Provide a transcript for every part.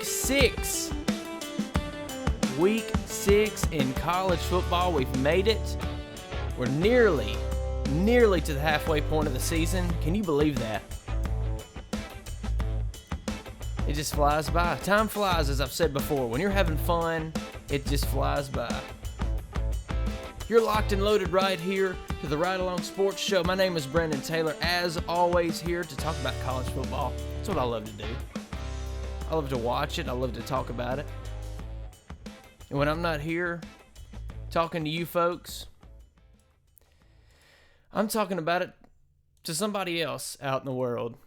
6. Week 6 in college football. We've made it. We're nearly to the halfway point of the season. Can you believe that? It just flies by. Time flies, as I've said before. When you're having fun, it just flies by. You're locked and loaded right here to the RideAlong Sports Show. My name is Brandon Taylor, as always, here to talk about college football. That's what I love to do. I love to watch it. I love to talk about it. And when I'm not here talking to you folks, I'm talking about it to somebody else out in the world.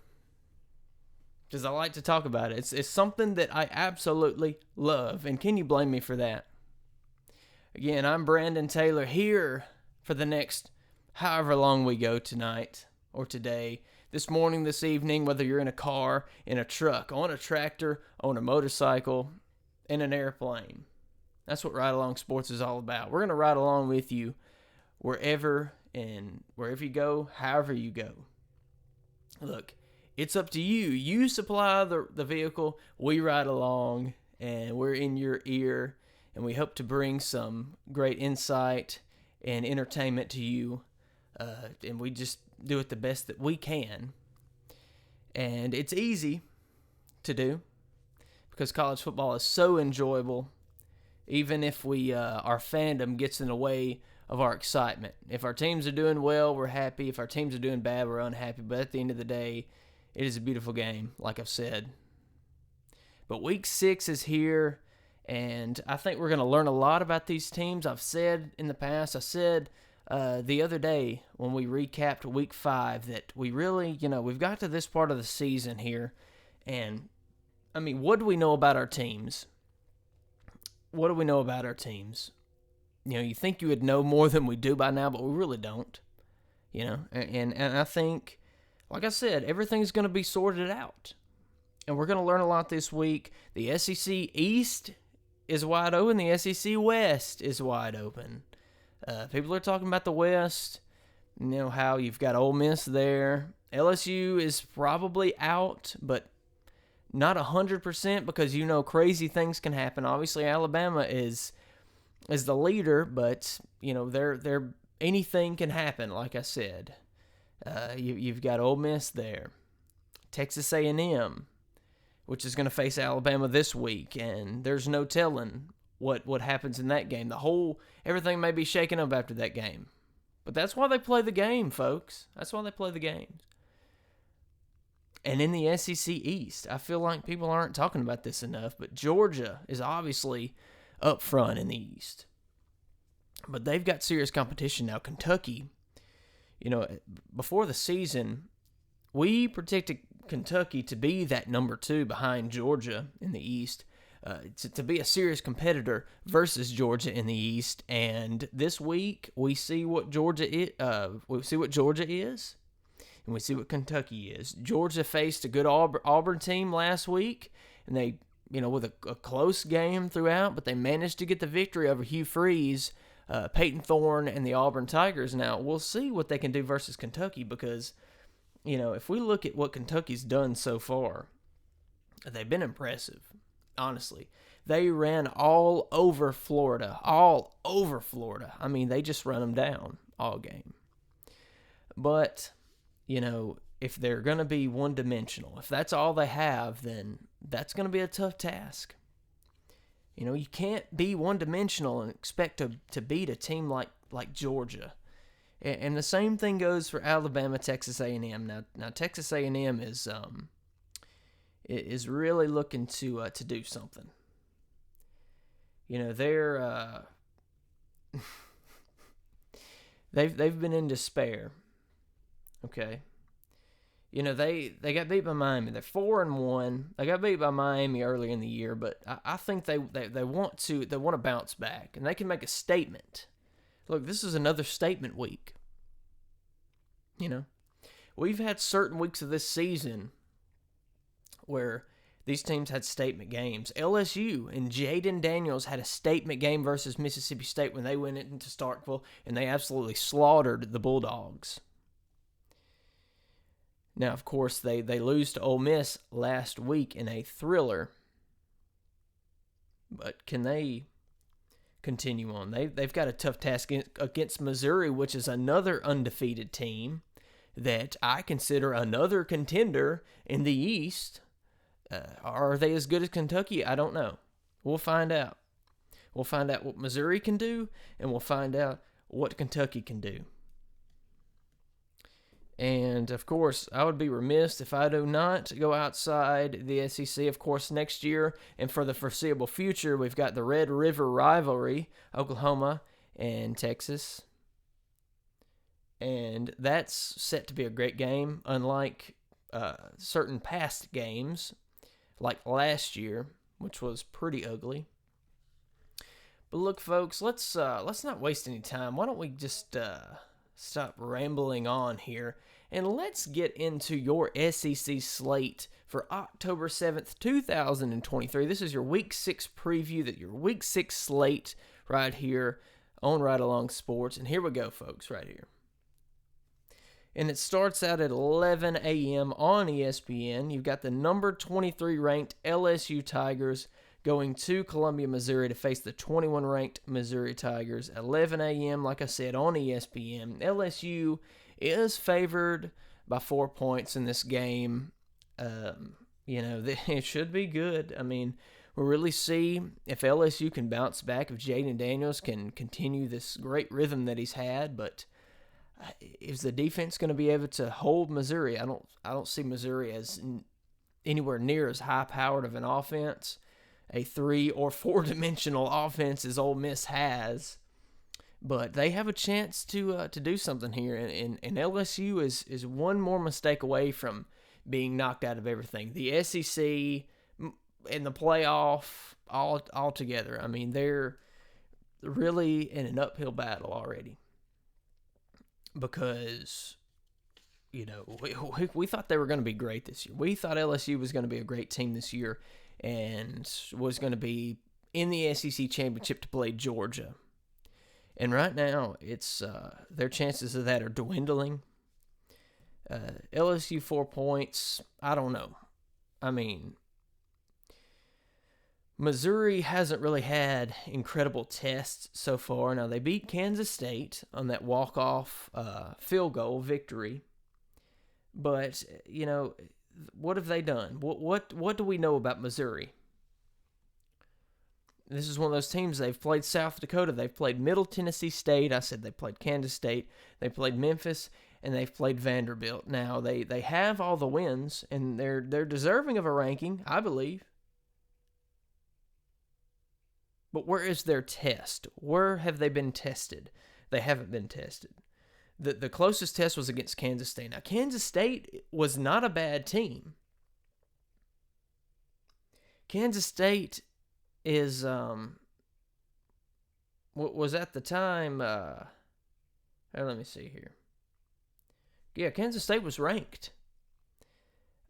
Because I like to talk about it. It's something that I absolutely love. And can you blame me for that? Again, I'm Brandon Taylor here for the next however long we go tonight or today, this morning, this evening, whether you're in a car, in a truck, on a tractor, on a motorcycle, in an airplane. That's what RideAlong Sports is all about. We're going to ride along with you wherever you go, however you go. Look, it's up to you. You supply the vehicle, we ride along, and we're in your ear, and we hope to bring some great insight and entertainment to you, and we just do it the best that we can. And it's easy to do because college football is so enjoyable, even if our fandom gets in the way of our excitement. If our teams are doing well, we're happy. If our teams are doing bad, we're unhappy. But at the end of the day, it is a beautiful game, like I've said. But week 6 is here, and I think we're going to learn a lot about these teams. I've said in the past, I said the other day when we recapped week 5 that we really, we've got to this part of the season here. And, I mean, what do we know about our teams? What do we know about our teams? You think you would know more than we do by now, but we really don't. And I think, like I said, everything's going to be sorted out. And we're going to learn a lot this week. The SEC East is wide open. The SEC West is wide open. People are talking about the West, how you've got Ole Miss there. LSU is probably out, but not 100% because crazy things can happen. Obviously, Alabama is the leader, but they're anything can happen. Like I said, you've got Ole Miss there, Texas A&M, which is going to face Alabama this week, and there's no telling what happens in that game. Everything may be shaken up after that game, but that's why they play the game, folks. That's why they play the games. And in the SEC East, I feel like people aren't talking about this enough, but Georgia is obviously up front in the East. But they've got serious competition now. Kentucky, before the season, we predicted Kentucky to be that number 2 behind Georgia in the East, to be a serious competitor versus Georgia in the East. And this week, we see what Georgia is. And we see what Kentucky is. Georgia faced a good Auburn team last week, and they, with a close game throughout, but they managed to get the victory over Hugh Freeze, Peyton Thorne, and the Auburn Tigers. Now, we'll see what they can do versus Kentucky because, if we look at what Kentucky's done so far, they've been impressive, honestly. They ran all over Florida. I mean, they just run them down all game. But if they're going to be one-dimensional, if that's all they have, then that's going to be a tough task. You can't be one-dimensional and expect to beat a team like Georgia. And the same thing goes for Alabama, Texas A&M. Now Texas A&M is really looking to do something. They're they've been in despair. Okay. They got beat by Miami. They're 4-1. They got beat by Miami earlier in the year, but I think they want to bounce back, and they can make a statement. Look, this is another statement week. We've had certain weeks of this season where these teams had statement games. LSU and Jaden Daniels had a statement game versus Mississippi State when they went into Starkville, and they absolutely slaughtered the Bulldogs. Now, of course, they lose to Ole Miss last week in a thriller. But can they continue on? They've got a tough task against Missouri, which is another undefeated team that I consider another contender in the East. Are they as good as Kentucky? I don't know. We'll find out. We'll find out what Missouri can do, and we'll find out what Kentucky can do. And, of course, I would be remiss if I do not go outside the SEC. Of course, next year and for the foreseeable future, we've got the Red River Rivalry, Oklahoma and Texas. And that's set to be a great game, unlike certain past games, like last year, which was pretty ugly. But look, folks, let's not waste any time. Why don't we just stop rambling on here, and let's get into your SEC slate for October 7th, 2023. This is your Week 6 preview, your Week 6 slate right here on RideAlong Sports. And here we go, folks, right here. And it starts out at 11 a.m. on ESPN. You've got the number 23 ranked LSU Tigers going to Columbia, Missouri to face the 21-ranked Missouri Tigers. 11 a.m., like I said, on ESPN. LSU is favored by 4 points in this game. It should be good. I mean, we'll really see if LSU can bounce back, if Jaden Daniels can continue this great rhythm that he's had. But is the defense going to be able to hold Missouri? I don't see Missouri as anywhere near as high-powered of an offense, a 3 or 4 dimensional offense as Ole Miss has, but they have a chance to do something here, and LSU is one more mistake away from being knocked out of everything. The SEC and the playoff all together. I mean, they're really in an uphill battle already because we thought they were going to be great this year. We thought LSU was going to be a great team this year and was going to be in the SEC championship to play Georgia. And right now, it's their chances of that are dwindling. LSU 4 points, I don't know. I mean, Missouri hasn't really had incredible tests so far. Now, they beat Kansas State on that walk-off field goal victory. But, what have they done? What do we know about Missouri? This is one of those teams. They've played South Dakota. They've played Middle Tennessee State. I said they played Kansas State. They played Memphis, and they've played Vanderbilt. Now, they have all the wins, and they're deserving of a ranking, I believe. But where is their test? Where have they been tested? They haven't been tested. The closest test was against Kansas State. Now, Kansas State was not a bad team. Kansas State is, was at the time, let me see here. Yeah, Kansas State was ranked.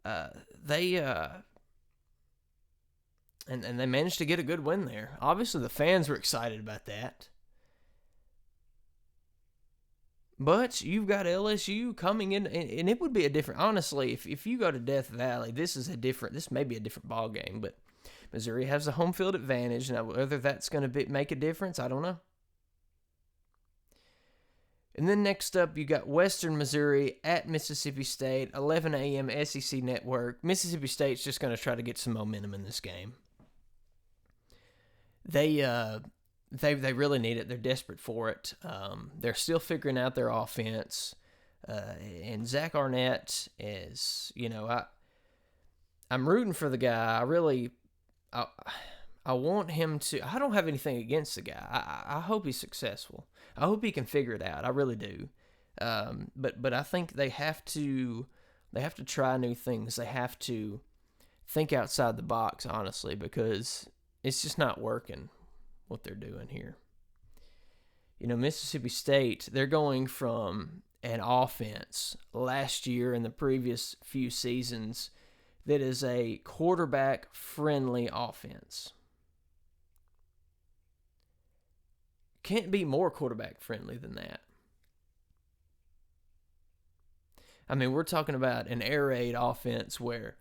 And they managed to get a good win there. Obviously, the fans were excited about that. But you've got LSU coming in, and it would be a different, honestly, if you go to Death Valley, this may be a different ball game, but Missouri has a home field advantage. Now, whether that's going to make a difference, I don't know. And then next up, you got Western Missouri at Mississippi State, 11 a.m. SEC Network. Mississippi State's just going to try to get some momentum in this game. They really need it. They're desperate for it. They're still figuring out their offense. And Zach Arnett is, I'm rooting for the guy. I want him to. I don't have anything against the guy. I hope he's successful. I hope he can figure it out. I really do. But I think they have to try new things. They have to think outside the box, honestly, because it's just not working what they're doing here. Mississippi State, they're going from an offense last year and the previous few seasons that is a quarterback-friendly offense. Can't be more quarterback-friendly than that. I mean, we're talking about an air raid offense where,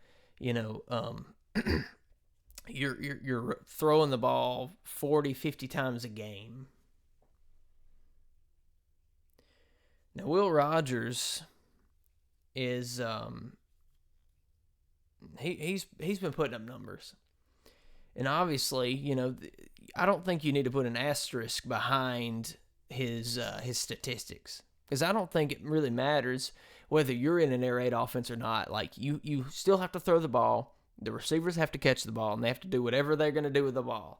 you're throwing the ball 40, 50 times a game. Now, Will Rogers is he's been putting up numbers, and obviously, I don't think you need to put an asterisk behind his statistics, because I don't think it really matters whether you're in an air raid offense or not. Like, you still have to throw the ball. The receivers have to catch the ball, and they have to do whatever they're going to do with the ball.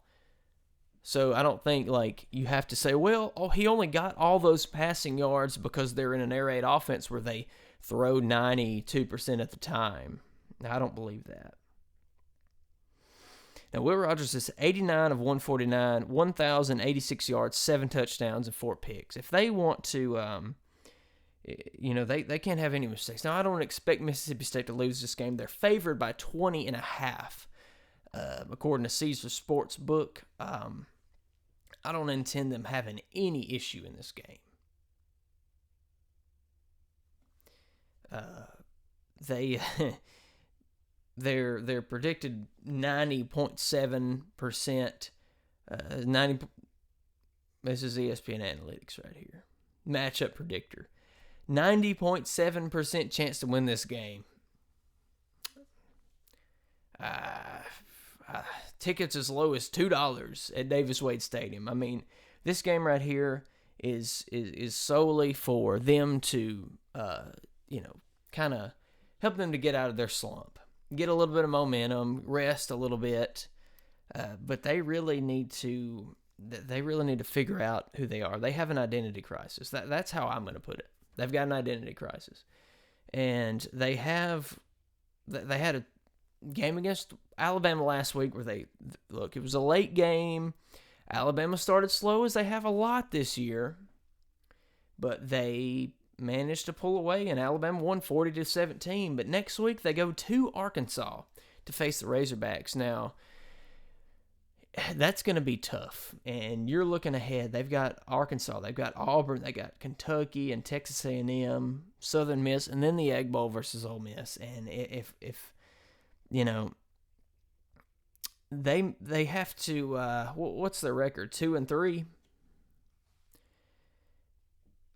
So I don't think, like, you have to say, well, he only got all those passing yards because they're in an air raid offense where they throw 92% at the time. Now, I don't believe that. Now, Will Rogers is 89 of 149, 1,086 yards, 7 touchdowns, and 4 picks. If they want to, they can't have any mistakes. Now, I don't expect Mississippi State to lose this game. They're favored by 20.5, according to Caesars Sportsbook. I don't intend them having any issue in this game. They're predicted 90.7%. 90. This is ESPN Analytics right here. Matchup predictor. 90.7% chance to win this game. Tickets as low as $2 at Davis Wade Stadium. I mean, this game right here is solely for them to, kind of help them to get out of their slump, get a little bit of momentum, rest a little bit. But they really need to figure out who they are. They have an identity crisis. That's how I'm going to put it. They've got an identity crisis, and they had a game against Alabama last week where it was a late game. Alabama started slow, as they have a lot this year, but they managed to pull away, and Alabama won 40-17. But next week they go to Arkansas to face the Razorbacks. Now, that's going to be tough, and you're looking ahead. They've got Arkansas, they've got Auburn, they got Kentucky and Texas A&M, Southern Miss, and then the Egg Bowl versus Ole Miss. And if they have to, what's their record? 2-3.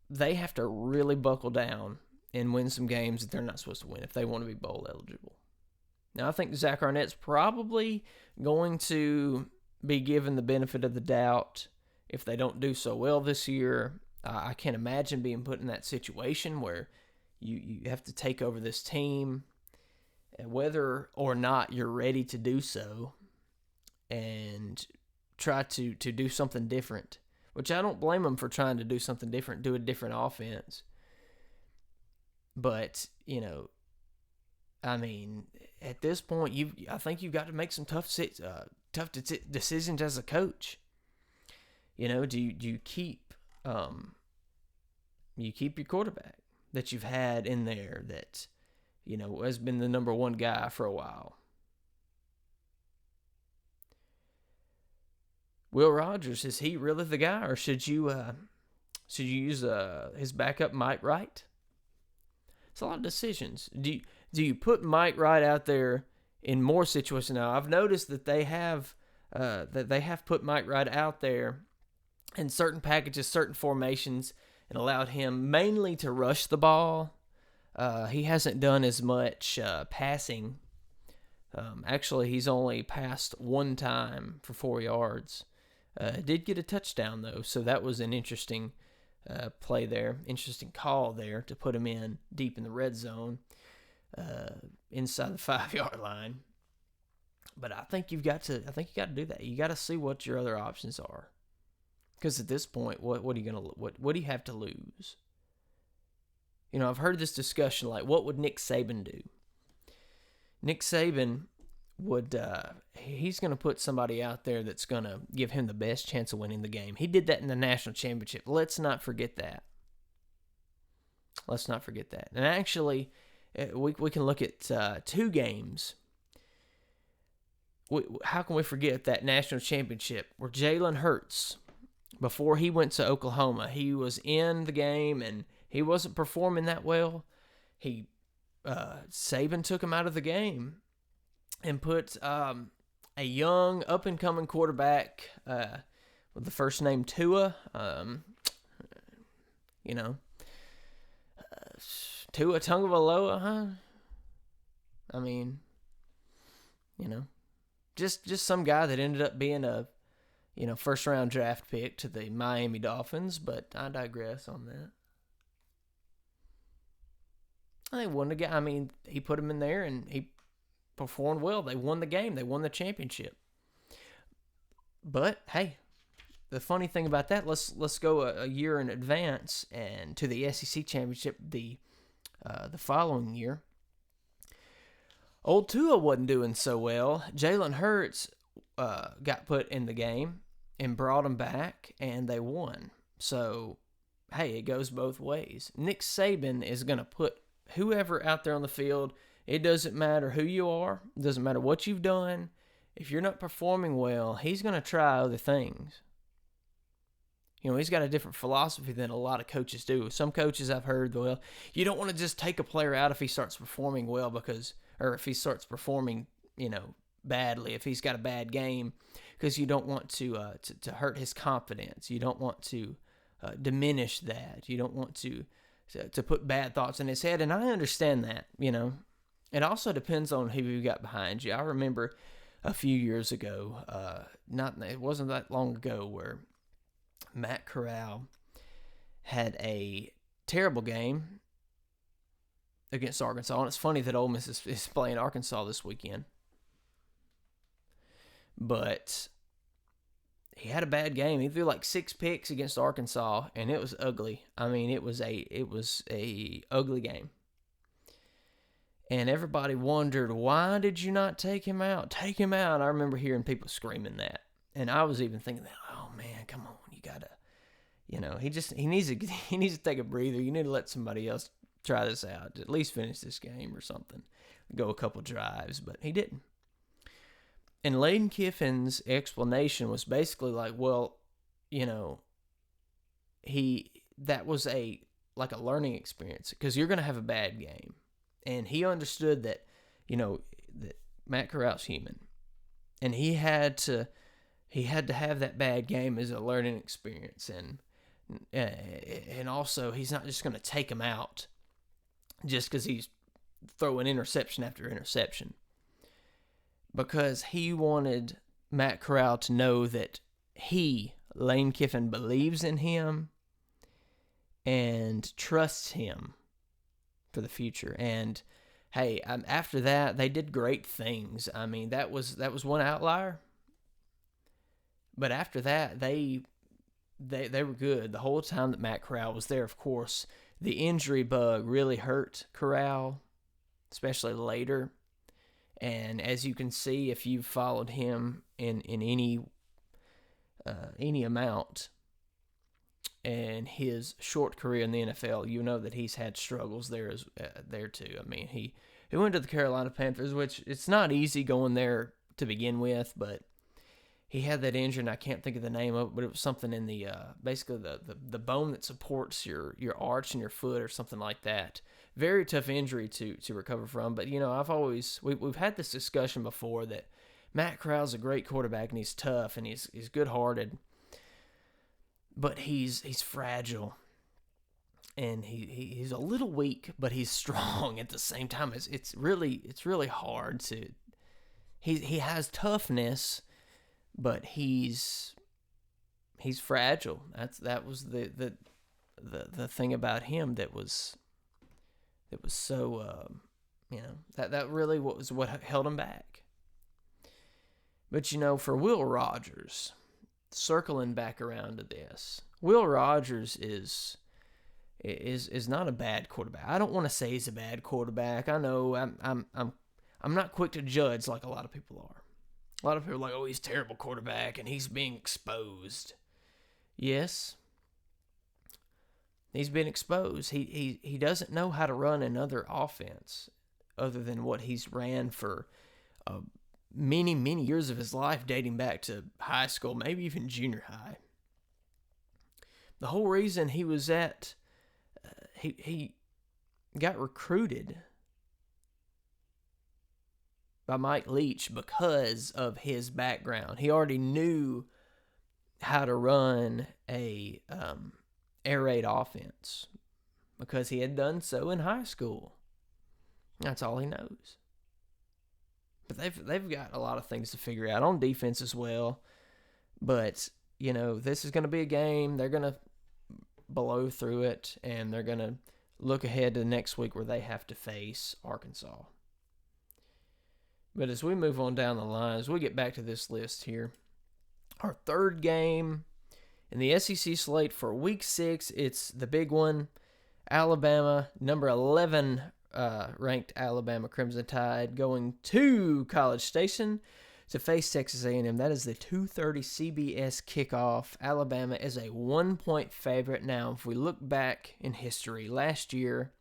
They have to really buckle down and win some games that they're not supposed to win if they want to be bowl eligible. Now, I think Zach Arnett's probably going to be given the benefit of the doubt if they don't do so well this year. I can't imagine being put in that situation where you have to take over this team, whether or not you're ready to do so, and try to do something different, which I don't blame them for trying to do something different, do a different offense. But, I mean, at this point, I think you've got to make some tough decisions as a coach. Do you keep your quarterback that you've had in there that has been the number one guy for a while? Will Rogers, is he really the guy, or should you use his backup Mike Wright? It's a lot of decisions. Do you put Mike Wright out there in more situations? Now, I've noticed that they have put Mike Wright out there in certain packages, certain formations, and allowed him mainly to rush the ball. He hasn't done as much passing. Actually, he's only passed one time for 4 yards. Did get a touchdown, though, so that was an interesting play there, interesting call there to put him in deep in the red zone, inside the 5-yard line. But I think you got to do that. You got to see what your other options are, because at this point, what are you what do you have to lose? I've heard this discussion, like, what would Nick Saban do? Nick Saban would he's going to put somebody out there that's going to give him the best chance of winning the game. He did that in the national championship. Let's not forget that. And actually, we can look at 2 games. How can we forget that national championship where Jalen Hurts, before he went to Oklahoma, he was in the game and he wasn't performing that well. Saban took him out of the game and put a young, up-and-coming quarterback with the first name Tua. You know, Tua Tagovailoa, huh? I mean, you know, just some guy that ended up being a, first-round draft pick to the Miami Dolphins, but I digress on that. They won the game. I mean, he put him in there, and he performed well. They won the game. They won the championship. But, hey, the funny thing about that, let's go a year in advance and to the SEC championship the following year. Old Tua wasn't doing so well. Jalen Hurts got put in the game and brought him back, and they won. So, hey, it goes both ways. Nick Saban is going to put whoever out there on the field. It doesn't matter who you are. It doesn't matter what you've done. If you're not performing well, he's going to try other things. He's got a different philosophy than a lot of coaches do. Some coaches I've heard, well, you don't want to just take a player out if he starts performing well or if he starts performing, badly, if he's got a bad game, because you don't want to hurt his confidence. You don't want to diminish that. You don't want to put bad thoughts in his head, and I understand that, It also depends on who you got behind you. I remember a few years ago, it wasn't that long ago, where Matt Corral had a terrible game against Arkansas, and it's funny that Ole Miss is playing Arkansas this weekend. But he had a bad game. He threw like 6 picks against Arkansas, and it was ugly. I mean, it was a ugly game. And everybody wondered, why did you not take him out? Take him out. I remember hearing people screaming that. And I was even thinking, oh man, come on, you gotta, he needs to take a breather. You need to let somebody else try this out, at least finish this game or something, go a couple drives. But he didn't. And Lane Kiffin's explanation was basically like, well, that was a learning experience, because you're gonna have a bad game, and he understood that, that Matt Corral's human, and he had to have that bad game as a learning experience, and also he's not just gonna take him out just because he's throwing interception after interception, because he wanted Matt Corral to know that Lane Kiffin, believes in him and trusts him for the future. And hey, after that, they did great things. I mean, that was one outlier, but after that, they were good the whole time that Matt Corral was there. Of course, the injury bug really hurt Corral, especially later. And as you can see, if you've followed him in any amount in his short career in the NFL, you know that he's had struggles there too. I mean, he went to the Carolina Panthers, which it's not easy going there to begin with, but he had that injury, and I can't think of the name of it, but it was something in the basically the bone that supports your arch in your foot or something like that. Very tough injury to recover from. But we've had this discussion before that Matt Corral's a great quarterback, and he's tough, and he's good-hearted, but he's fragile, and he's a little weak, but he's strong at the same time. It's really hard to. He has toughness, but he's fragile. That was the thing about him that was so that really was what held him back. But for Will Rogers, circling back around to this, Will Rogers is not a bad quarterback. I don't want to say he's a bad quarterback. I know I'm not quick to judge like a lot of people are. A lot of people are like, oh, he's a terrible quarterback and he's being exposed. Yes, he's been exposed. He doesn't know how to run another offense other than what he's ran for many, many years of his life, dating back to high school, maybe even junior high. The whole reason he was he got recruited by Mike Leach because of his background. He already knew how to run a air raid offense because he had done so in high school. That's all he knows. But they've got a lot of things to figure out on defense as well. But, this is going to be a game. They're going to blow through it, and they're going to look ahead to the next week where they have to face Arkansas. But as we move on down the line, as we get back to this list here, our third game in the SEC slate for Week 6, it's the big one, Alabama, number 11 ranked Alabama Crimson Tide, going to College Station to face Texas A&M. That is the 2:30 CBS kickoff. Alabama is a 1-point favorite. Now, if we look back in history, last year,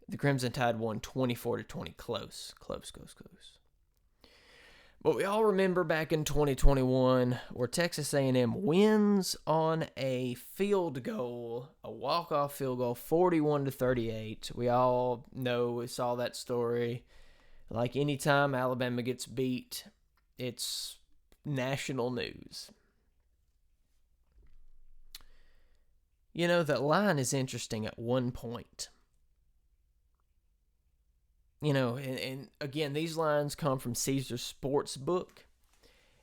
the Crimson Tide won 24-20. Close. But we all remember back in 2021 where Texas A&M wins on a field goal, a walk-off field goal, 41-38. We all know, we saw that story. Like anytime Alabama gets beat, it's national news. That line is interesting at 1 point. And again, these lines come from Caesar Sportsbook.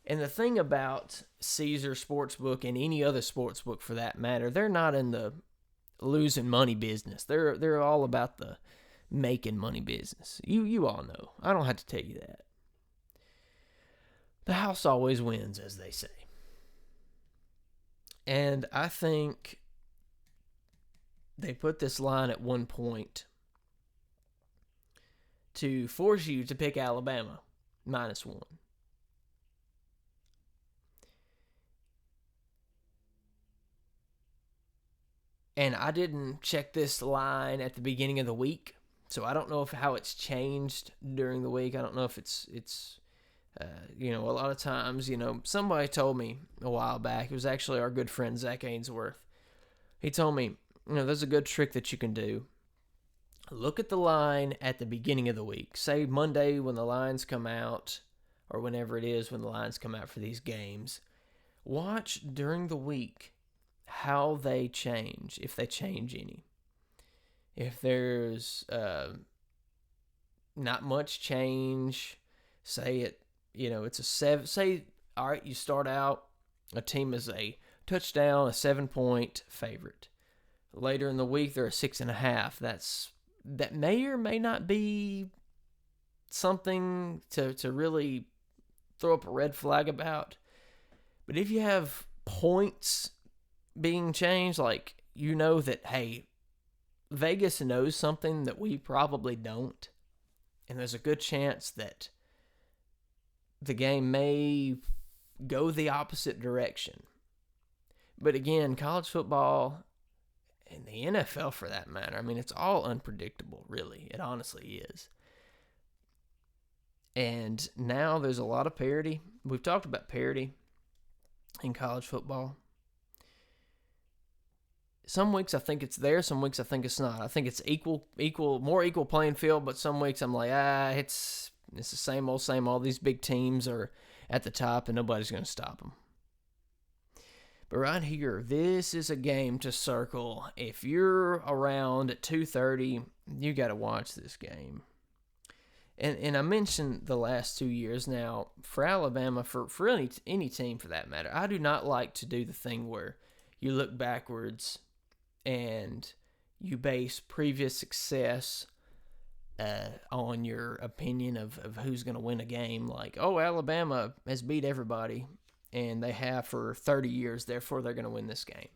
And the thing about Caesar Sportsbook and any other sportsbook for that matter, they're not in the losing money business. They're all about the making money business. You all know. I don't have to tell you that. The house always wins, as they say. And I think they put this line at 1 point to force you to pick Alabama -1. And I didn't check this line at the beginning of the week, so I don't know how it's changed during the week. I don't know if it's a lot of times, somebody told me a while back, it was actually our good friend Zach Ainsworth. He told me, there's a good trick that you can do. Look at the line at the beginning of the week. Say Monday when the lines come out, or whenever it is when the lines come out for these games. Watch during the week how they change, if they change any. If there's not much change, say it's a 7. Say, all right, you start out, a team is a touchdown, a 7-point favorite. Later in the week, they're a 6.5. That may or may not be something to really throw up a red flag about. But if you have points being changed, that, hey, Vegas knows something that we probably don't, and there's a good chance that the game may go the opposite direction. But again, college football, and the NFL for that matter, it's all unpredictable, really. It honestly is. And now there's a lot of parity. We've talked about parity in college football. Some weeks I think it's there, some weeks I think it's not. I think it's more equal playing field, but some weeks I'm like, it's the same old. These big teams are at the top and nobody's going to stop them. But right here, this is a game to circle. If you're around at 2:30, you got to watch this game. And I mentioned the last 2 years now, for Alabama, for any team for that matter, I do not like to do the thing where you look backwards and you base previous success on your opinion of who's going to win a game. Like, Alabama has beat everybody, and they have for 30 years, therefore they're going to win this game.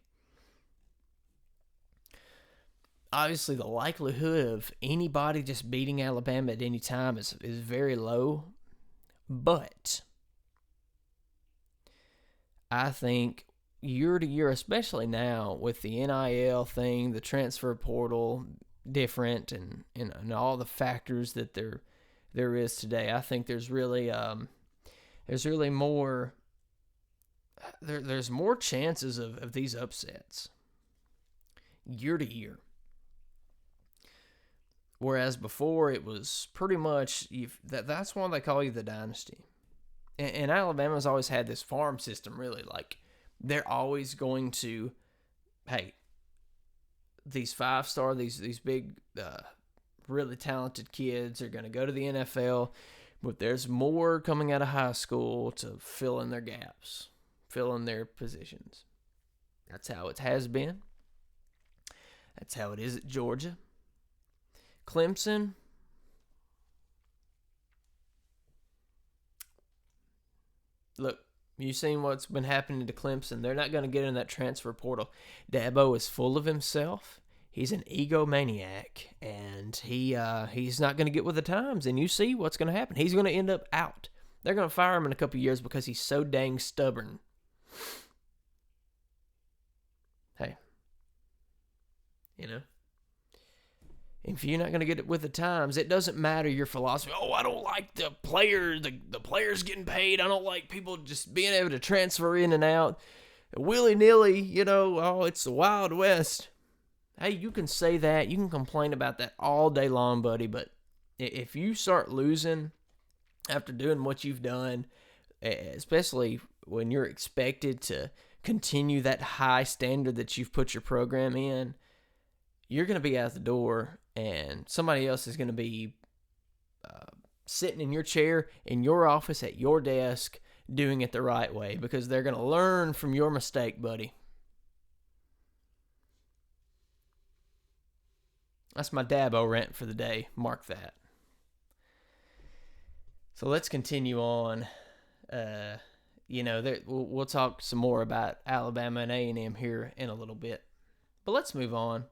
Obviously, the likelihood of anybody just beating Alabama at any time is very low, but I think year to year, especially now with the NIL thing, the transfer portal different, and all the factors that there is today, I think there's really more. There's more chances of these upsets year to year. Whereas before it was pretty much that's why they call you the dynasty. And Alabama's always had this farm system, really. Like, they're always going to, hey, these 5-star, these big, really talented kids are going to go to the NFL, but there's more coming out of high school to fill in their gaps, fill in their positions. That's how it has been. That's how it is at Georgia. Clemson, look, you've seen what's been happening to Clemson. They're not going to get in that transfer portal. Dabo is full of himself. He's an egomaniac, and he's not going to get with the times. And you see what's going to happen. He's going to end up out. They're going to fire him in a couple of years because he's so dang stubborn. Hey, if you're not going to get it with the times, it doesn't matter your philosophy. Oh, I don't like the players getting paid. I don't like people just being able to transfer in and out willy-nilly, oh, it's the Wild West. Hey, you can say that. You can complain about that all day long, buddy, but if you start losing after doing what you've done, especially when you're expected to continue that high standard that you've put your program in, you're going to be out the door, and somebody else is going to be sitting in your chair, in your office, at your desk, doing it the right way, because they're going to learn from your mistake, buddy. That's my Dabo rant for the day. Mark that. So let's continue on. We'll talk some more about Alabama and A&M here in a little bit. But let's move on.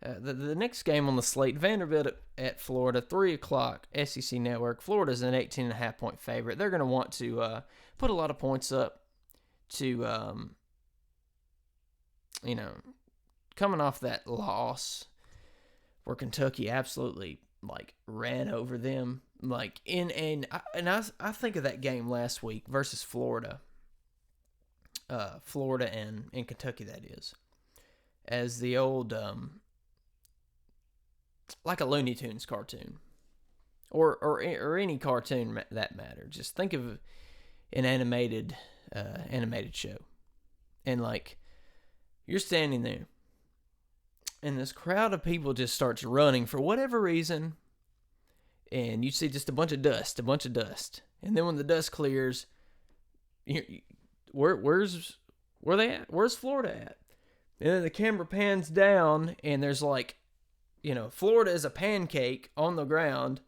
The next game on the slate, Vanderbilt at Florida, 3 o'clock, SEC Network. Florida's an 18.5-point favorite. They're going to want to put a lot of points up to, coming off that loss where Kentucky absolutely, ran over them. I think of that game last week versus Florida. Florida and Kentucky, that is. As the old... like a Looney Tunes cartoon, or any cartoon that matter. Just think of an animated show, and you're standing there, and this crowd of people just starts running for whatever reason, and you see just a bunch of dust, and then when the dust clears, where's they at? Where's Florida at? And then the camera pans down, and there's Florida is a pancake on the ground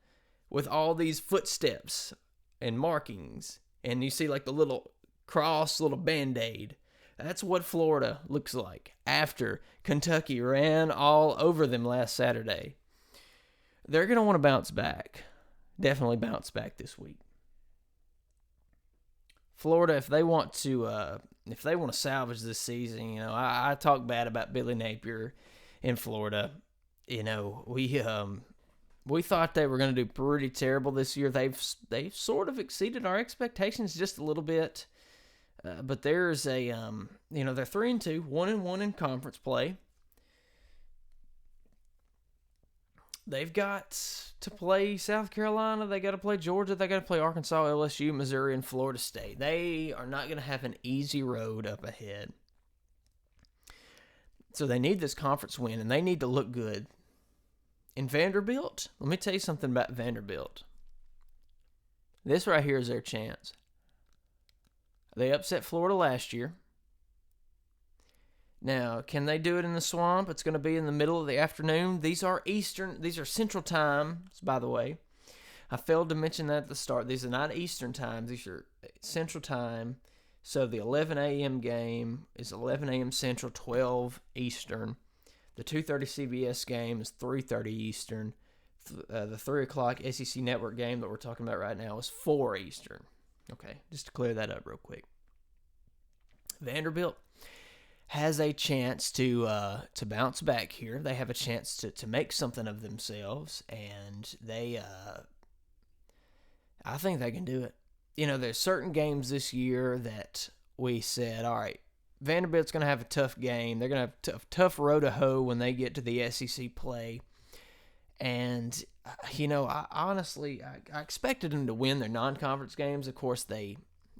with all these footsteps and markings. And you see the little cross, little Band-Aid. That's what Florida looks like after Kentucky ran all over them last Saturday. They're going to want to bounce back. Definitely bounce back this week. Florida, if they want to salvage this season, I talk bad about Billy Napier in Florida. We thought they were going to do pretty terrible this year. They've sort of exceeded our expectations just a little bit. But there's they're 3-2, 1-1 in conference play. They've got to play South Carolina. They got to play Georgia. They got to play Arkansas, LSU, Missouri, and Florida State. They are not going to have an easy road up ahead. So they need this conference win, and they need to look good. In Vanderbilt, let me tell you something about Vanderbilt. This right here is their chance. They upset Florida last year. Now, can they do it in the Swamp? It's going to be in the middle of the afternoon. These are Central Times, by the way. I failed to mention that at the start. These are not Eastern Times. These are Central Time. So the 11 a.m. game is 11 a.m. Central, 12 Eastern. The 2:30 CBS game is 3:30 Eastern. The 3 o'clock SEC Network game that we're talking about right now is 4 Eastern. Okay, just to clear that up real quick. Vanderbilt has a chance to bounce back here. They have a chance to make something of themselves, and I think they can do it. There's certain games this year that we said, all right, Vanderbilt's going to have a tough game. They're going to have a tough row to hoe when they get to the SEC play. And, I honestly, I expected them to win their non-conference games. Of course, they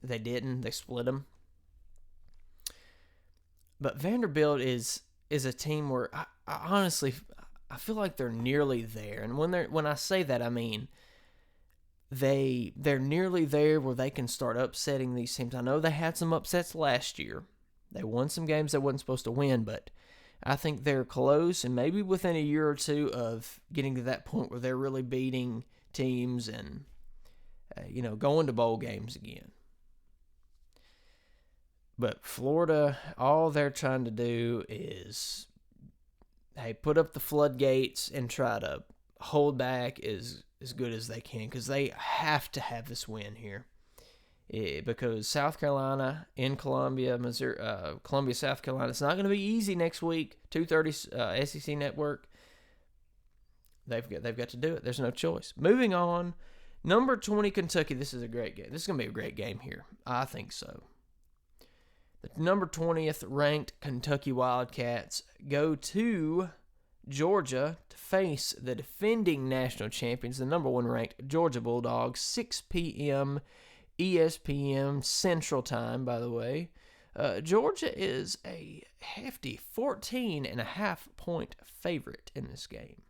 didn't. They split them. But Vanderbilt is a team where I honestly I feel like they're nearly there. And when I say that, I mean they're nearly there where they can start upsetting these teams. I know they had some upsets last year. They won some games they wasn't supposed to win, but I think they're close and maybe within a year or two of getting to that point where they're really beating teams and going to bowl games again. But Florida, all they're trying to do is, put up the floodgates and try to hold back as good as they can, because they have to have this win here. Because South Carolina in Columbia, Missouri, Columbia, South Carolina, it's not going to be easy next week. 2:30 SEC Network. They've got to do it. There's no choice. Moving on, number 20 Kentucky. This is a great game. This is going to be a great game here. I think so. The number 20th ranked Kentucky Wildcats go to Georgia to face the defending national champions, the number 1 ranked Georgia Bulldogs, 6 p.m. ESPN Central Time, by the way. Georgia is a hefty 14.5-point favorite in this game.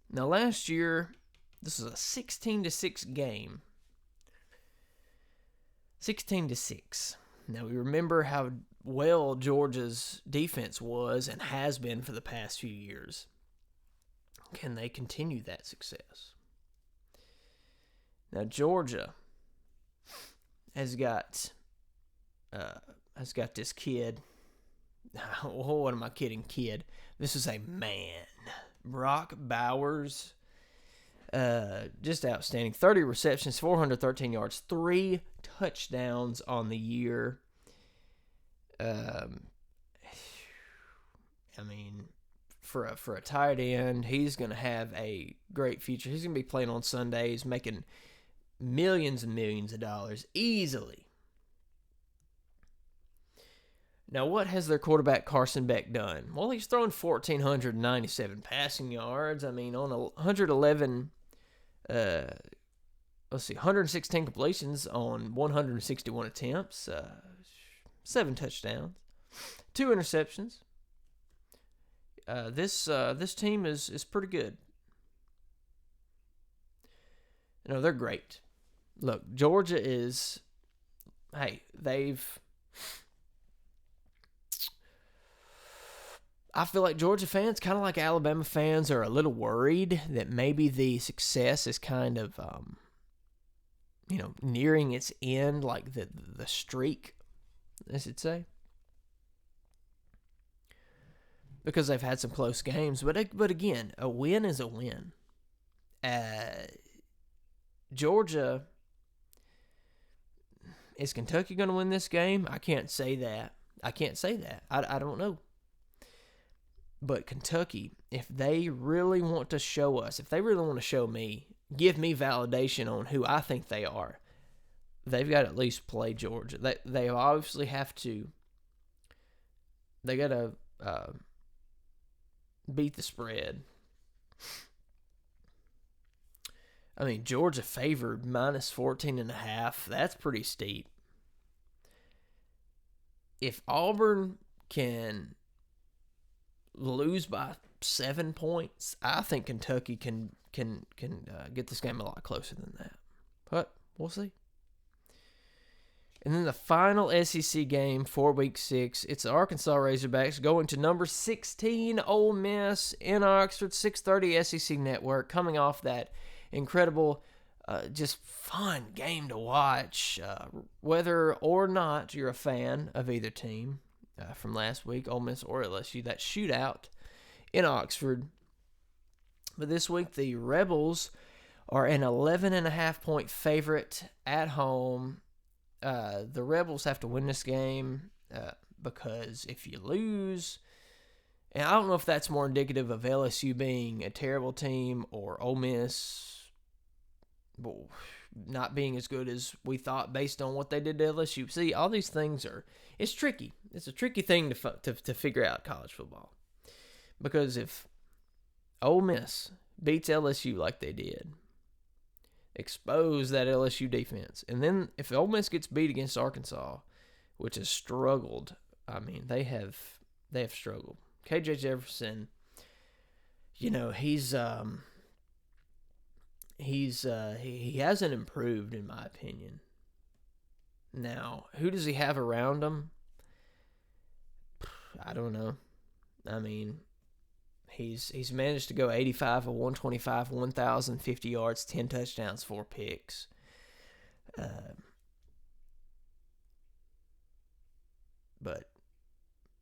Now, last year, this was a 16-6 game. 16-6. Now, we remember how well Georgia's defense was and has been for the past few years. Can they continue that success? Now, Georgia has got this kid. What am I kidding, kid? This is a man. Brock Bowers. Just outstanding. 30 receptions, 413 yards, 3 touchdowns on the year. For a tight end, he's going to have a great future. He's going to be playing on Sundays, making millions and millions of dollars easily. Now, what has their quarterback Carson Beck done? Well, he's thrown 1,497 passing yards. On 111, 116 completions on 161 attempts, 7 touchdowns, 2 interceptions. This team is pretty good. They're great. Look, Georgia is, I feel like Georgia fans, kind of like Alabama fans, are a little worried that maybe the success is kind of, nearing its end, like the streak, I should say. Because they've had some close games. But again, a win is a win. Georgia, is Kentucky going to win this game? I can't say that. I don't know. But Kentucky, if they really want to show us, if they really want to show me, give me validation on who I think they are, they've got to at least play Georgia. They obviously have to. They got to beat the spread. Georgia favored minus 14.5. That's pretty steep. If Auburn can lose by 7 points, I think Kentucky can get this game a lot closer than that. But we'll see. And then the final SEC game for Week 6, it's the Arkansas Razorbacks going to number 16 Ole Miss in Oxford, 6:30 SEC Network, coming off that incredible, just fun game to watch. Whether or not you're a fan of either team from last week, Ole Miss or LSU, that shootout in Oxford. But this week, the Rebels are an 11.5-point favorite at home. The Rebels have to win this game because if you lose, and I don't know if that's more indicative of LSU being a terrible team or Ole Miss not being as good as we thought based on what they did to LSU. See, all these things it's tricky. It's a tricky thing to figure out college football. Because if Ole Miss beats LSU like they did, expose that LSU defense, and then if Ole Miss gets beat against Arkansas, which has struggled, I mean they have struggled. KJ Jefferson, he hasn't improved in my opinion. Now, who does he have around him? I don't know. I mean, he's managed to go 85 of 125, 1,050 yards, 10 touchdowns, 4 picks. But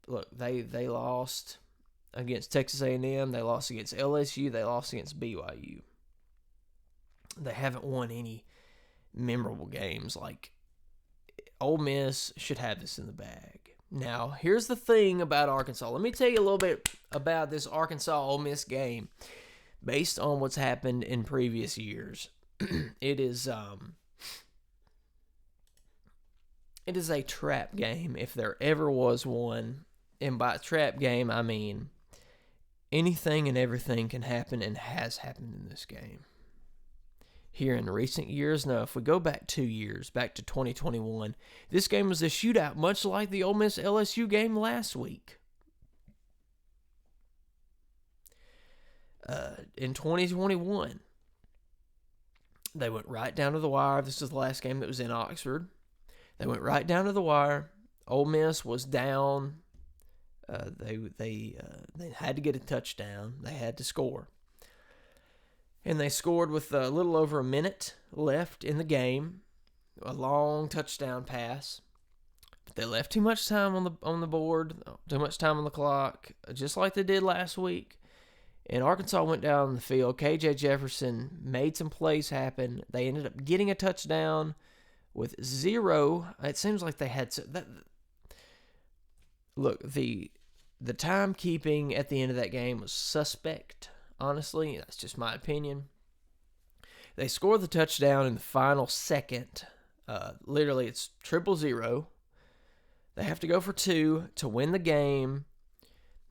look, they lost against Texas A&M. They lost against LSU. They lost against BYU. They haven't won any memorable games. Like, Ole Miss should have this in the bag. Now, here's the thing about Arkansas. Let me tell you a little bit about this Arkansas-Ole Miss game based on what's happened in previous years. It is a trap game if there ever was one. And by trap game, I mean anything and everything can happen and has happened in this game. Here in recent years, now if we go back 2 years, back to 2021, this game was a shootout, much like the Ole Miss LSU game last week. In 2021, they went right down to the wire. This is the last game that was in Oxford. They went right down to the wire. Ole Miss was down. They had to get a touchdown. They had to score. And they scored with a little over a minute left in the game. A long touchdown pass. But they left too much time on the board, too much time on the clock, just like they did last week. And Arkansas went down the field. KJ Jefferson made some plays happen. They ended up getting a touchdown with 0. It seems like they had that. Look, the timekeeping at the end of that game was suspect. Honestly, that's just my opinion. They scored the touchdown in the final second. Literally, it's 0-0. They have to go for 2 to win the game.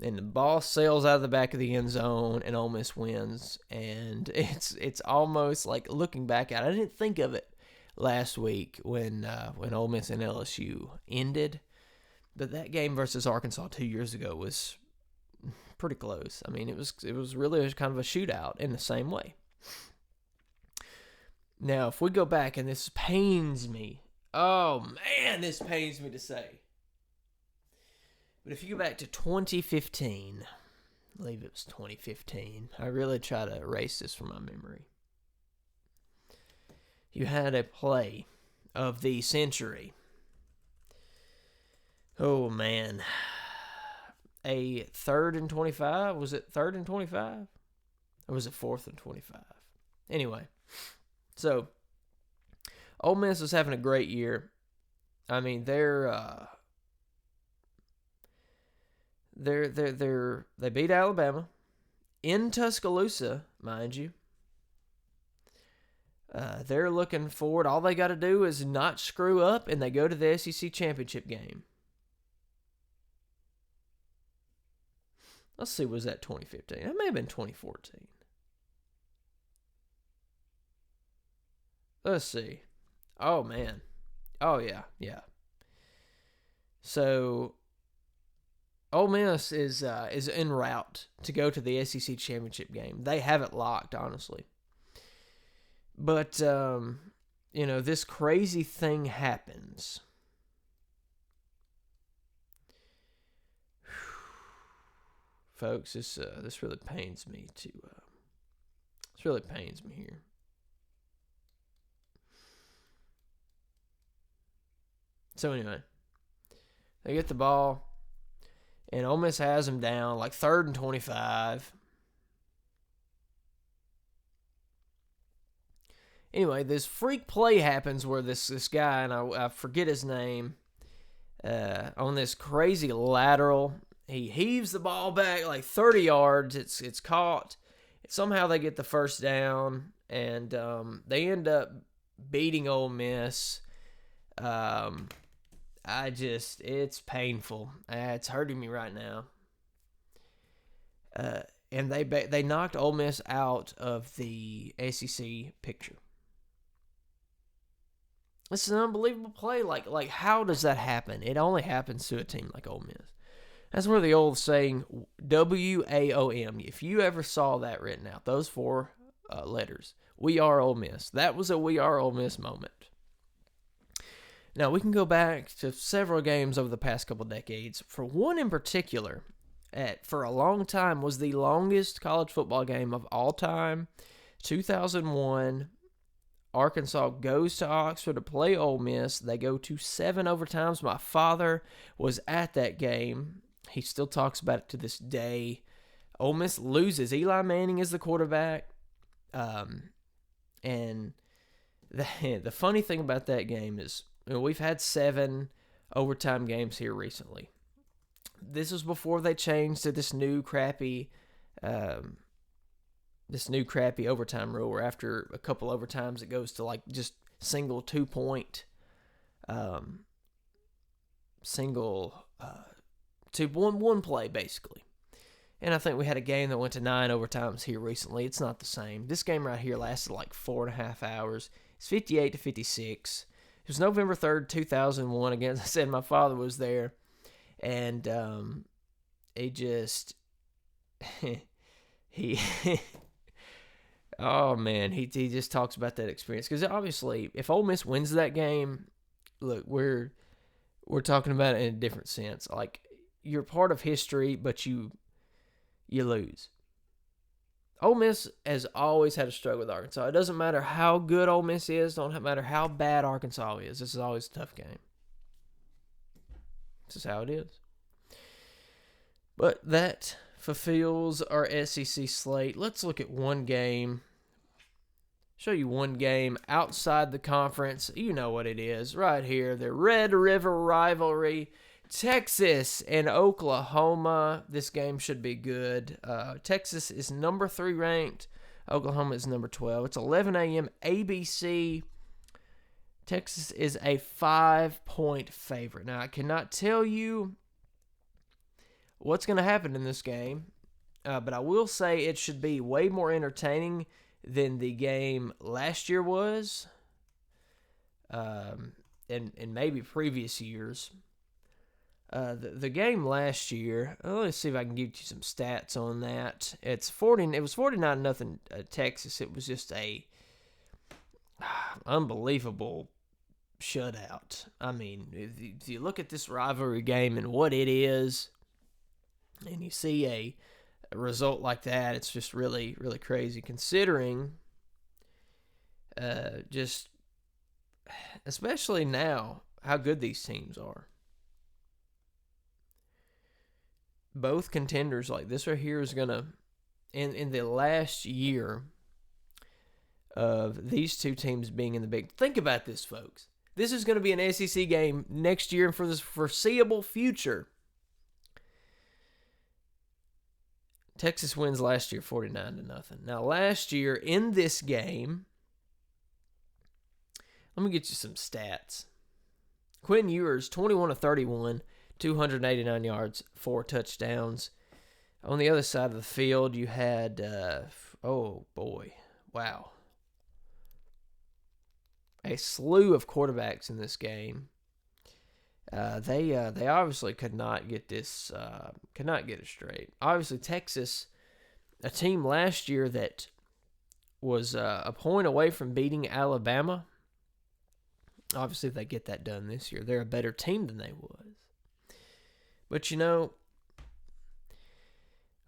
And the ball sails out of the back of the end zone, and Ole Miss wins. And it's almost like looking back at it. I didn't think of it last week when Ole Miss and LSU ended. But that game versus Arkansas 2 years ago was pretty close. I mean, it was really kind of a shootout in the same way. Now, if we go back, and this pains me. Oh, man, this pains me to say. But if you go back to 2015, I believe it was 2015. I really try to erase this from my memory. You had a play of the century. Oh, man. A 3rd and 25? Was it 3rd and 25? Or was it 4th and 25? Anyway, so Ole Miss is having a great year. I mean, they beat Alabama in Tuscaloosa, mind you. They're looking forward. All they got to do is not screw up, and they go to the SEC championship game. Let's see, was that 2015? It may have been 2014. Let's see. Oh, man. Oh, yeah. So, Ole Miss is en route to go to the SEC championship game. They have it locked, honestly. But, this crazy thing happens. Folks, this really pains me this really pains me here. So anyway, they get the ball, and Ole Miss has them down like 3rd and 25. Anyway, this freak play happens where this guy, and I forget his name, on this crazy lateral. He heaves the ball back like 30 yards. It's caught. Somehow they get the first down, and they end up beating Ole Miss. It's painful. It's hurting me right now. and they knocked Ole Miss out of the SEC picture. It's an unbelievable play. Like how does that happen? It only happens to a team like Ole Miss. That's where the old saying WAOM. If you ever saw that written out, those four letters, we are Ole Miss. That was a we are Ole Miss moment. Now we can go back to several games over the past couple decades. For one in particular, for a long time was the longest college football game of all time. 2001. Arkansas goes to Oxford to play Ole Miss. They go to 7 overtimes. My father was at that game. He still talks about it to this day. Ole Miss loses. Eli Manning is the quarterback. And the funny thing about that game is, we've had 7 overtime games here recently. This was before they changed to this new crappy overtime rule, where after a couple overtimes it goes to like just single 2-point, one play basically. And I think we had a game that went to 9 overtimes here recently. It's not the same. This game right here lasted like 4.5 hours. It's 58-56. It was November 3rd, 2001. Again, as I said, my father was there, and he oh man, he just talks about that experience, because obviously, if Ole Miss wins that game, look, we're talking about it in a different sense. Like, you're part of history, but you lose. Ole Miss has always had a struggle with Arkansas. It doesn't matter how good Ole Miss is. Don't matter how bad Arkansas is. This is always a tough game. This is how it is. But that fulfills our SEC slate. Let's look at one game. Show you one game outside the conference. You know what it is right here. The Red River Rivalry. Texas and Oklahoma. This game should be good. Texas is number 3 ranked. Oklahoma is number 12. It's 11 a.m. ABC. Texas is a 5-point favorite. Now, I cannot tell you what's going to happen in this game, but I will say it should be way more entertaining than the game last year was, and maybe previous years. The game last year, let's see if I can give you some stats on that. It was 49-0 Texas. It was just a unbelievable shutout. I mean, if you look at this rivalry game and what it is, and you see a result like that, it's just really, really crazy, considering just especially now how good these teams are. Both contenders, like this right here, is going to, in the last year of these two teams being in the Big. Think about this, folks. This is going to be an SEC game next year and for this foreseeable future. Texas wins last year 49-0. Now, last year in this game, let me get you some stats. Quinn Ewers, 21-31. 289 yards, 4 touchdowns. On the other side of the field, you had, oh boy, wow, a slew of quarterbacks in this game. They obviously could not get it straight. Obviously, Texas, a team last year that was a point away from beating Alabama. Obviously, if they get that done this year, they're a better team than they was. But,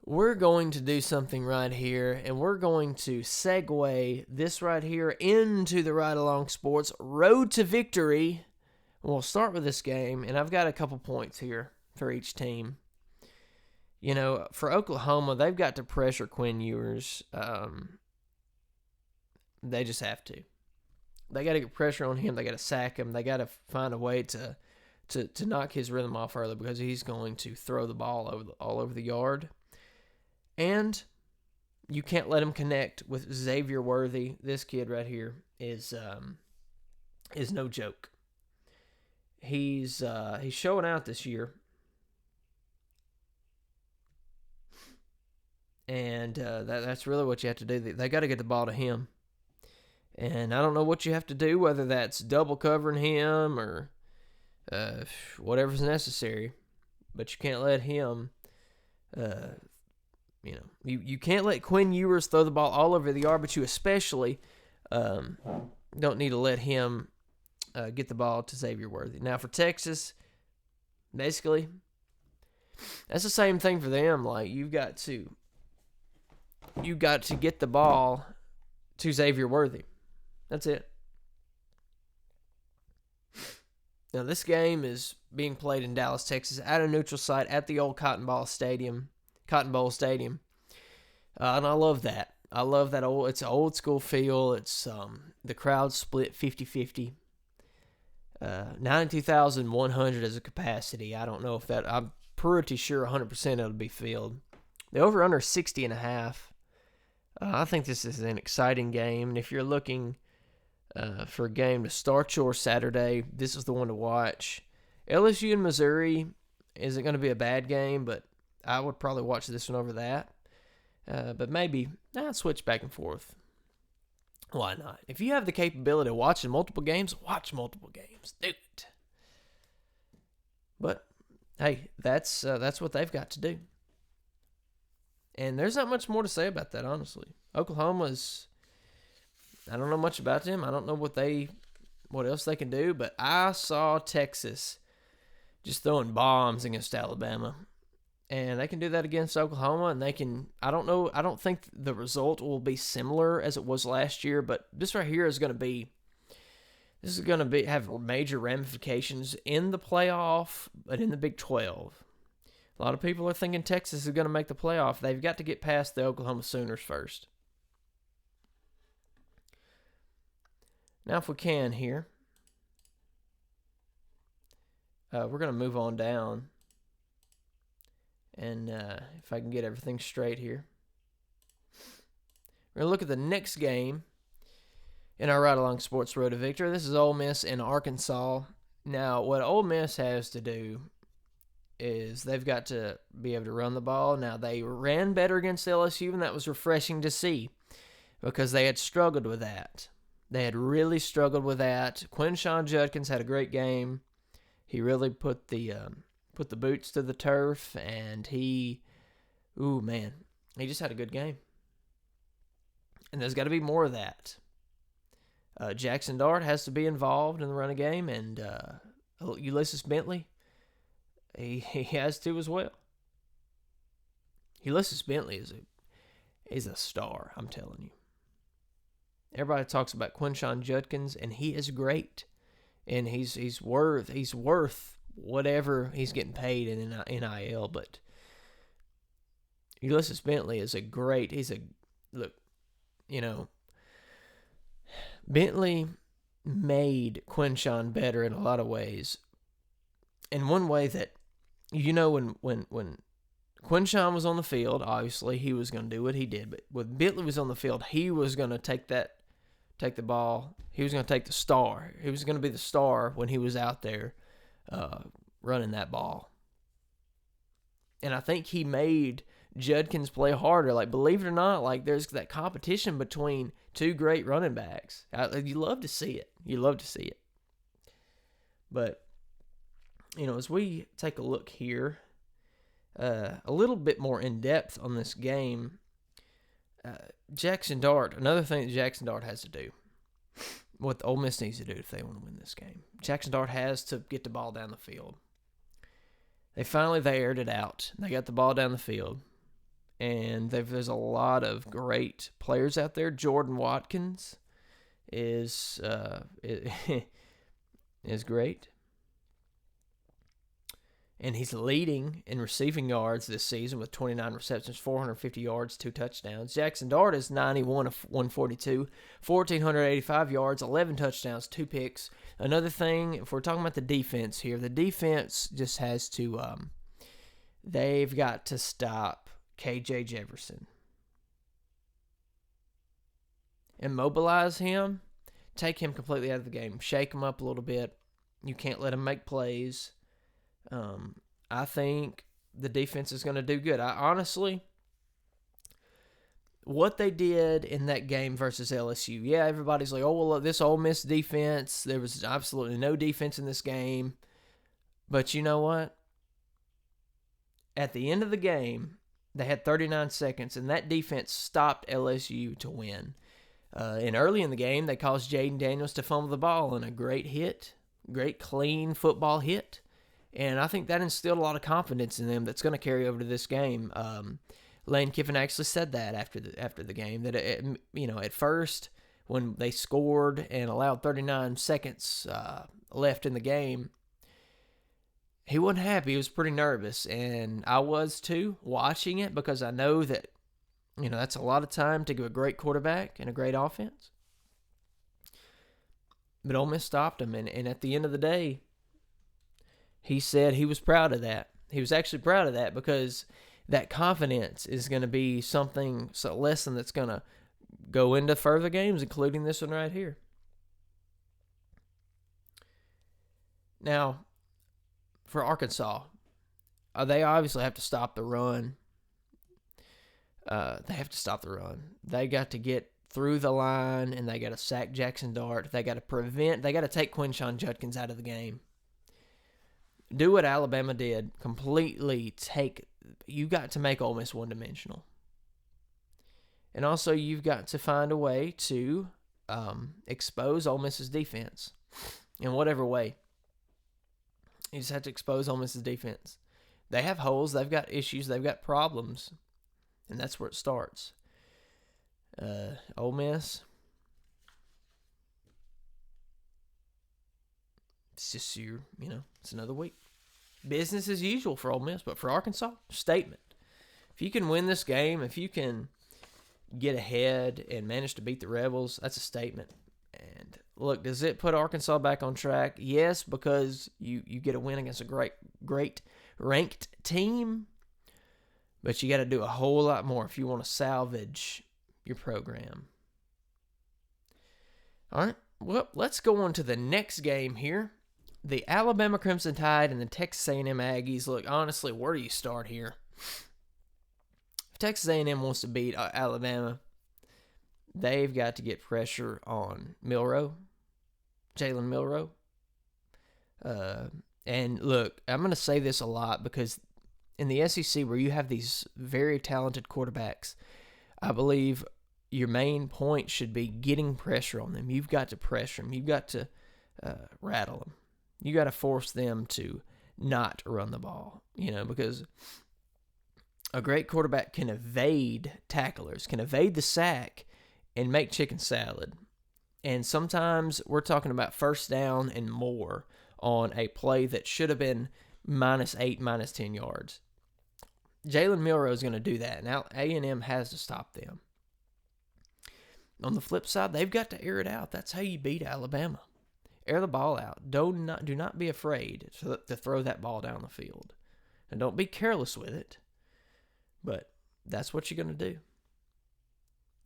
we're going to do something right here, and we're going to segue this right here into the RideAlong Sports Road to Victory. We'll start with this game, and I've got a couple points here for each team. For Oklahoma, they've got to pressure Quinn Ewers. They just have to. They got to get pressure on him. They got to sack him. They got to find a way to knock his rhythm off early, because he's going to throw the ball all over the yard. And you can't let him connect with Xavier Worthy. This kid right here is no joke. He's showing out this year. And that's really what you have to do. They got to get the ball to him. And I don't know what you have to do, whether that's double covering him or whatever's necessary. But you can't let him, you can't let Quinn Ewers throw the ball all over the yard, but you especially don't need to let him get the ball to Xavier Worthy. Now for Texas, basically, that's the same thing for them. Like, you've got to get the ball to Xavier Worthy. That's it. Now, this game is being played in Dallas, Texas, at a neutral site at the old Cotton Bowl Stadium. And I love that. I love that it's an old school feel. It's the crowd split 50-50. 92,100 as a capacity. I don't know if that, I'm pretty sure 100% it'll be filled. The over-under 60.5. I think this is an exciting game, and if you're looking for a game to start your Saturday, this is the one to watch. LSU and Missouri isn't going to be a bad game, but I would probably watch this one over that. But maybe I'll switch back and forth. Why not? If you have the capability of watching multiple games, watch multiple games. Do it. But hey, that's what they've got to do. And there's not much more to say about that, honestly. Oklahoma's, I don't know much about them. I don't know what else they can do, but I saw Texas just throwing bombs against Alabama. And they can do that against Oklahoma, and they can, I don't think the result will be similar as it was last year, but this right here is going to have major ramifications in the playoff, but in the Big 12. A lot of people are thinking Texas is going to make the playoff. They've got to get past the Oklahoma Sooners first. Now, if we can here, we're going to move on down. And if I can get everything straight here, we're going to look at the next game in our RideAlong Sports Road to Victory. This is Ole Miss and Arkansas. Now, what Ole Miss has to do is they've got to be able to run the ball. Now, they ran better against LSU, and that was refreshing to see because they had struggled with that. They had really struggled with that. Quinshon Judkins had a great game. He really put the boots to the turf, and he just had a good game. And there's got to be more of that. Jackson Dart has to be involved in the running game, and Ulysses Bentley, he has to as well. Ulysses Bentley is a star, I'm telling you. Everybody talks about Quinshon Judkins, and he is great, and he's worth whatever he's getting paid in NIL, but Ulysses Bentley Bentley made Quinshon better in a lot of ways. In one way that, when Quinshon was on the field, obviously he was going to do what he did, but when Bentley was on the field, he was going to take the ball. He was going to take the star. He was going to be the star when he was out there running that ball. And I think he made Judkins play harder. Like, believe it or not, like, there's that competition between two great running backs. You love to see it. But, as we take a look here, a little bit more in depth on this game, Jackson Dart, another thing that Jackson Dart has to do, what the Ole Miss needs to do if they want to win this game. Jackson Dart has to get the ball down the field. They aired it out. They got the ball down the field. And there's a lot of great players out there. Jordan Watkins is great. And he's leading in receiving yards this season with 29 receptions, 450 yards, 2 touchdowns. Jackson Dart is 91 of 142, 1,485 yards, 11 touchdowns, 2 picks. Another thing, if we're talking about the defense here, the defense just has to, they've got to stop KJ Jefferson. Immobilize him, take him completely out of the game, shake him up a little bit. You can't let him make plays. I think the defense is going to do good. I honestly, what they did in that game versus LSU. Yeah, everybody's like, oh, well, this Ole Miss defense, there was absolutely no defense in this game. But you know what? At the end of the game, they had 39 seconds, and that defense stopped LSU to win. And early in the game, they caused Jaden Daniels to fumble the ball in a great hit, great clean football hit. And I think that instilled a lot of confidence in them that's going to carry over to this game. Lane Kiffin actually said that after the game, that at first when they scored and allowed 39 seconds left in the game, he wasn't happy. He was pretty nervous, and I was too, watching it, because I know that that's a lot of time to give a great quarterback and a great offense. But Ole Miss stopped him, and at the end of the day, he said he was proud of that. He was actually proud of that because that confidence is going to be a lesson that's going to go into further games, including this one right here. Now, for Arkansas, they obviously have to stop the run. They have to stop the run. They got to get through the line, and they got to sack Jackson Dart. They got to take Quinshon Judkins out of the game. Do what Alabama did. You got to make Ole Miss one-dimensional. And also, you've got to find a way to expose Ole Miss's defense in whatever way. You just have to expose Ole Miss's defense. They have holes. They've got issues. They've got problems. And that's where it starts. Ole Miss, it's just it's another week. Business as usual for Ole Miss, but for Arkansas, statement. If you can win this game, if you can get ahead and manage to beat the Rebels, that's a statement. And look, does it put Arkansas back on track? Yes, because you get a win against a great ranked team, but you got to do a whole lot more if you want to salvage your program. All right, well, let's go on to the next game here. The Alabama Crimson Tide and the Texas A&M Aggies. Look, honestly, where do you start here? If Texas A&M wants to beat Alabama, they've got to get pressure on Jalen Milroe. And look, I'm going to say this a lot because in the SEC, where you have these very talented quarterbacks, I believe your main point should be getting pressure on them. You've got to pressure them. You've got to rattle them. You got to force them to not run the ball, because a great quarterback can evade tacklers, can evade the sack, and make chicken salad. And sometimes we're talking about first down and more on a play that should have been -8, -10 yards. Jalen Milroe is going to do that. Now A&M has to stop them. On the flip side, they've got to air it out. That's how you beat Alabama. Air the ball out. Do not be afraid to throw that ball down the field. And don't be careless with it. But that's what you're going to do.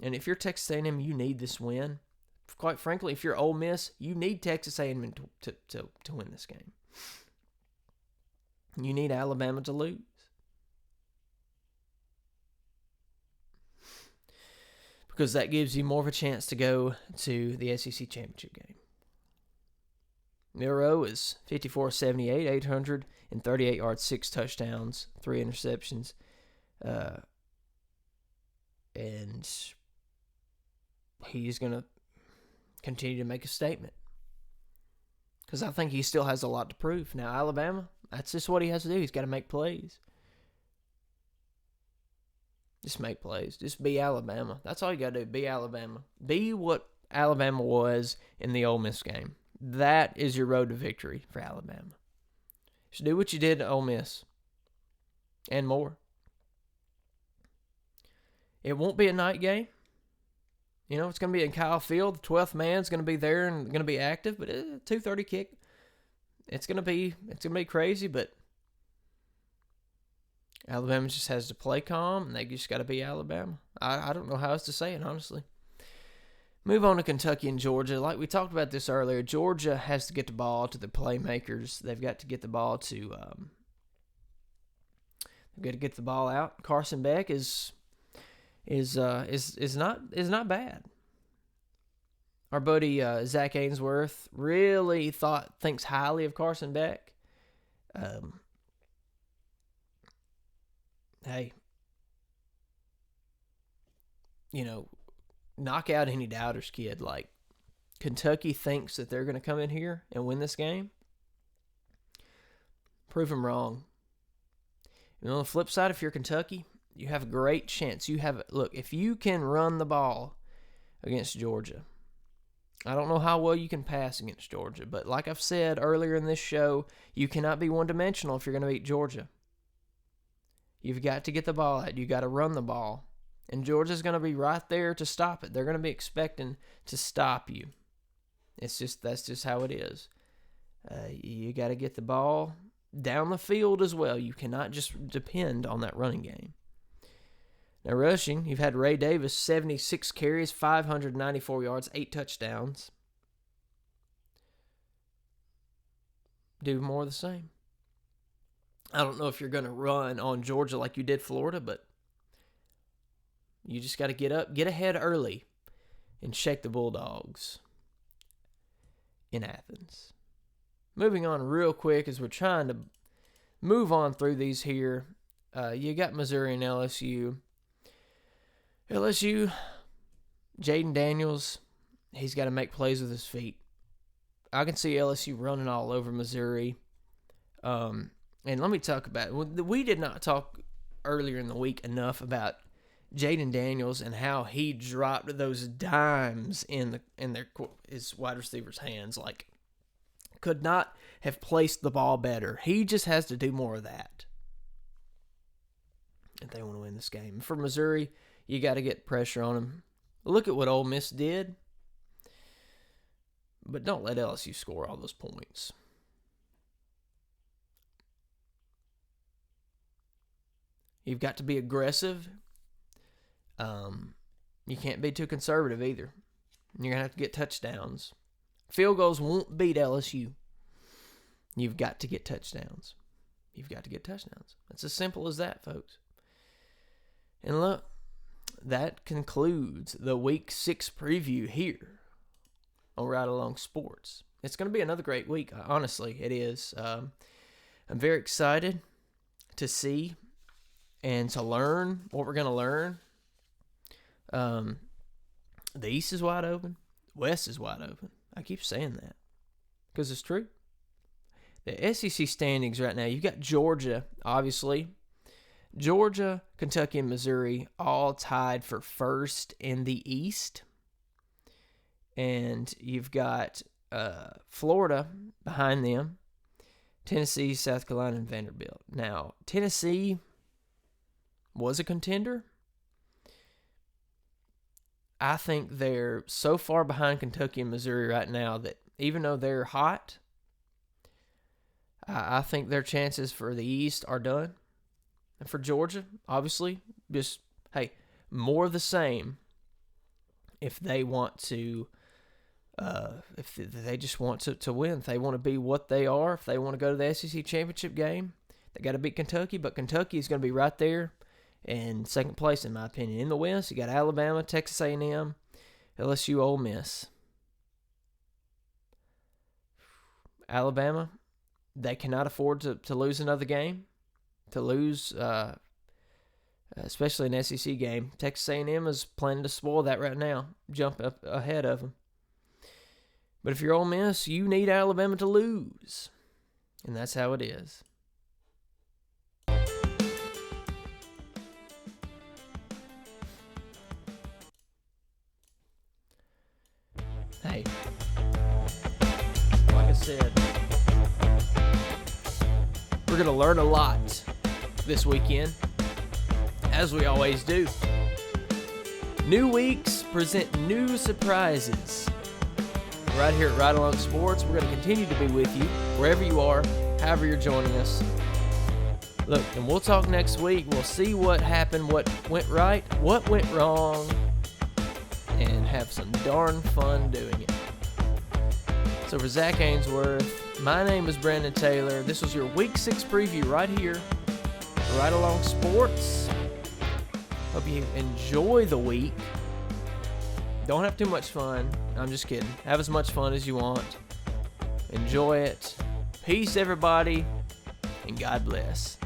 And if you're Texas A&M, you need this win. Quite frankly, if you're Ole Miss, you need Texas A&M to win this game. You need Alabama to lose. Because that gives you more of a chance to go to the SEC championship game. Milroe is 54-78, 838 yards, 6 touchdowns, 3 interceptions. And he's going to continue to make a statement. Because I think he still has a lot to prove. Now, Alabama, that's just what he has to do. He's got to make plays. Just make plays. Just be Alabama. That's all you got to do. Be Alabama. Be what Alabama was in the Ole Miss game. That is your road to victory for Alabama. Just do what you did to Ole Miss. And more. It won't be a night game. It's going to be in Kyle Field. The 12th man's going to be there and going to be active. But it's a 2:30 kick. It's going to be crazy, but Alabama just has to play calm, and they just got to be Alabama. I don't know how else to say it, honestly. Move on to Kentucky and Georgia. Like we talked about this earlier, Georgia has to get the ball to the playmakers. They've got to get the ball to they've got to get the ball out. Carson Beck is is not bad. Our buddy Zach Ainsworth really thinks highly of Carson Beck. Hey, knock out any doubters, kid. Like, Kentucky thinks that they're going to come in here and win this game. Prove them wrong. And on the flip side, if you're Kentucky, you have a great chance. Look, if you can run the ball against Georgia, I don't know how well you can pass against Georgia, but like I've said earlier in this show, you cannot be one-dimensional if you're going to beat Georgia. You've got to get the ball out. You've got to run the ball. And Georgia's going to be right there to stop it. They're going to be expecting to stop you. That's just how it is. You got to get the ball down the field as well. You cannot just depend on that running game. Now, rushing, you've had Ray Davis, 76 carries, 594 yards, 8 touchdowns. Do more of the same. I don't know if you're going to run on Georgia like you did Florida, but you just got to get ahead early, and shake the Bulldogs in Athens. Moving on real quick as we're trying to move on through these here. You got Missouri and LSU. LSU, Jaden Daniels, he's got to make plays with his feet. I can see LSU running all over Missouri. And let me talk about it. We did not talk earlier in the week enough about Jaden Daniels and how he dropped those dimes in his wide receiver's hands. Like, could not have placed the ball better. He just has to do more of that if they want to win this game. For Missouri, you got to get pressure on him. Look at what Ole Miss did. But don't let LSU score all those points. You've got to be aggressive. You can't be too conservative either. You're going to have to get touchdowns. Field goals won't beat LSU. You've got to get touchdowns. It's as simple as that, folks. And look, that concludes the Week 6 preview here on RideAlong Sports. It's going to be another great week. Honestly, it is. I'm very excited to see and to learn what we're going to learn. The East is wide open. West is wide open. I keep saying that because it's true. The SEC standings right now, you've got Georgia, obviously. Georgia, Kentucky, and Missouri all tied for first in the East. And you've got Florida behind them, Tennessee, South Carolina, and Vanderbilt. Now, Tennessee was a contender. I think they're so far behind Kentucky and Missouri right now that even though they're hot, I think their chances for the East are done. And for Georgia, obviously, just, more of the same if they want to, if they just want to win. If they want to be what they are, if they want to go to the SEC championship game, they got to beat Kentucky. But Kentucky is going to be right there in second place, in my opinion. In the West, you got Alabama, Texas A&M, LSU, Ole Miss. Alabama, they cannot afford to lose another game, to lose, especially an SEC game. Texas A&M is planning to spoil that right now, jump up ahead of them. But if you're Ole Miss, you need Alabama to lose, and that's how it is. Hey, like I said, we're going to learn a lot this weekend, as we always do. New weeks present new surprises. Right here at RideAlong Sports, we're going to continue to be with you, wherever you are, however you're joining us. Look, and we'll talk next week. We'll see what happened, what went right, what went wrong, and have some darn fun doing it. So for Zach Ainsworth, my name is Brandon Taylor. This was your Week 6 preview right here for RideAlong Sports. Hope you enjoy the week. Don't have too much fun. I'm just kidding. Have as much fun as you want. Enjoy it. Peace, everybody, and God bless.